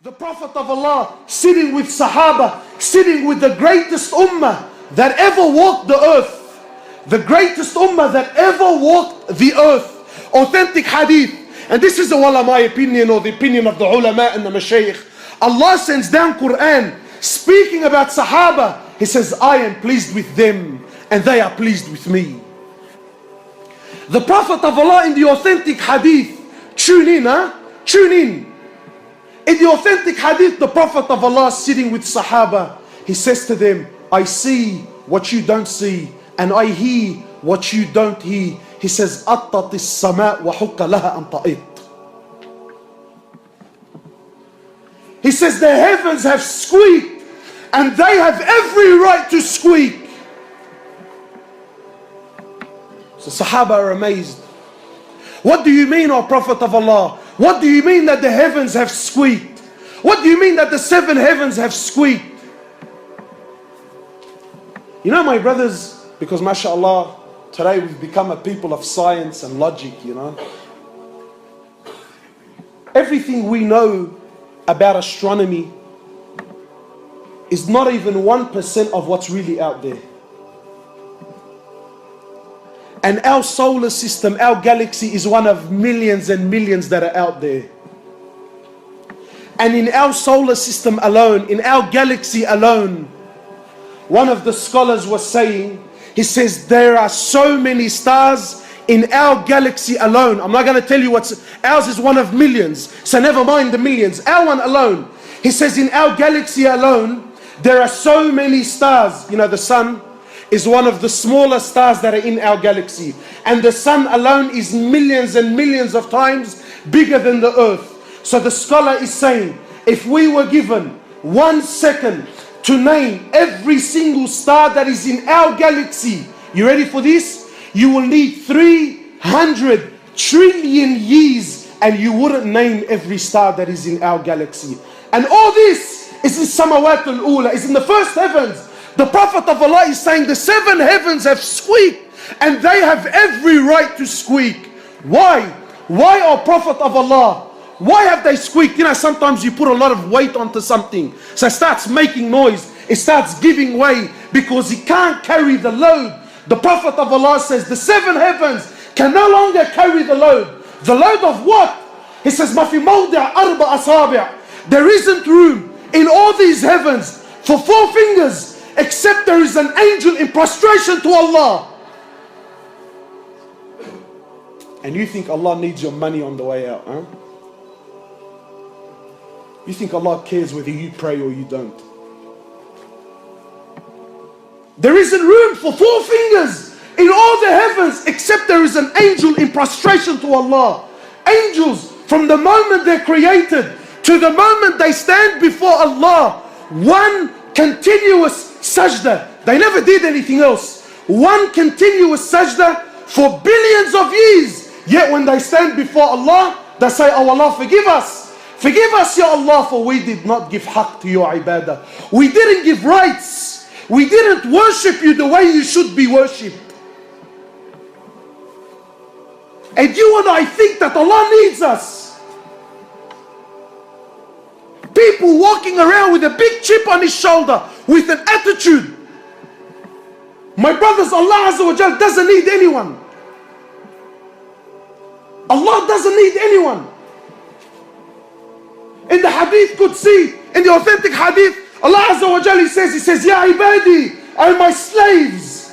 The Prophet of Allah sitting with Sahaba, sitting with the greatest ummah that ever walked the earth. The greatest ummah that ever walked the earth. Authentic hadith. And this is my opinion, or the opinion of the ulama and the mashayikh. Allah sends down Quran speaking about Sahaba. He says, I am pleased with them and they are pleased with me. The Prophet of Allah in the authentic hadith, tune in, tune in. In the authentic hadith, the Prophet of Allah sitting with Sahaba, he says to them, I see what you don't see, and I hear what you don't hear. He says, أَطَّتِ السَّمَاء وَحُكَّ لَهَا أَن تَئِطْ. He says, the heavens have squeaked, and they have every right to squeak. So Sahaba are amazed. What do you mean, O Prophet of Allah? What do you mean that the heavens have squeaked? What do you mean that the seven heavens have squeaked? You know, my brothers, because mashallah, today we've become a people of science and logic, you know. Everything we know about astronomy is not even 1% of what's really out there. And our solar system, our galaxy, is one of millions and millions that are out there. And in our solar system alone, in our galaxy alone, one of the scholars was saying, he says, there are so many stars in our galaxy alone. I'm not going to tell you what's, ours is one of millions, so never mind the millions, our one alone. He says in our galaxy alone, there are so many stars. You know, the sun is one of the smaller stars that are in our galaxy. And the sun alone is millions and millions of times bigger than the earth. So the scholar is saying, if we were given 1 second to name every single star that is in our galaxy, you ready for this? You will need 300 trillion years and you wouldn't name every star that is in our galaxy. And all this is in Samawat al-Ula, is in the first heavens. The Prophet of Allah is saying the seven heavens have squeaked and they have every right to squeak. Why? Why, O Prophet of Allah? Why have they squeaked? You know, sometimes you put a lot of weight onto something, so it starts making noise, it starts giving way because it can't carry the load. The Prophet of Allah says the seven heavens can no longer carry the load. The load of what? He says, مَا فِي مَوْضِعَ أَرْبَ أَصَابِعَ. There isn't room in all these heavens for 4 fingers except there is an angel in prostration to Allah. And you think Allah needs your money on the way out, huh? You think Allah cares whether you pray or you don't. There isn't room for 4 fingers in all the heavens except there is an angel in prostration to Allah. Angels, from the moment they're created to the moment they stand before Allah, one continuous sajda. They never did anything else. One continuous sajda for billions of years. Yet when they stand before Allah, they say, oh Allah, forgive us. Forgive us, Ya Allah, for we did not give haqq to your ibadah. We didn't give rights. We didn't worship you the way you should be worshipped. And you and I think that Allah needs us. People walking around with a big chip on his shoulder, with an attitude. My brothers, Allah Azza wa Jal doesn't need anyone. Allah doesn't need anyone. In the hadith Qudsi, in the authentic hadith, Allah Azza wa Jal, He says, Ya ibadi, and my slaves,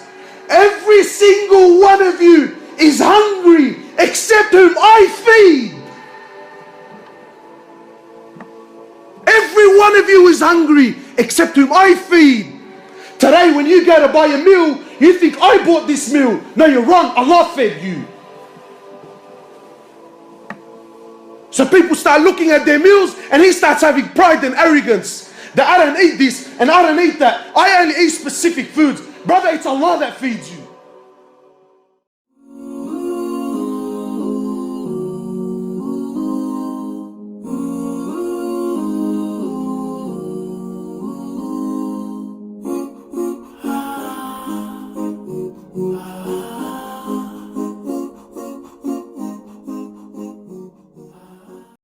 every single one of you is hungry except whom I feed. Every one of you is hungry except whom I feed. Today when you go to buy a meal, you think I bought this meal. No, you're wrong. Allah fed you. So people start looking at their meals and he starts having pride and arrogance. That I don't eat this and I don't eat that. I only eat specific foods. Brother, it's Allah that feeds you.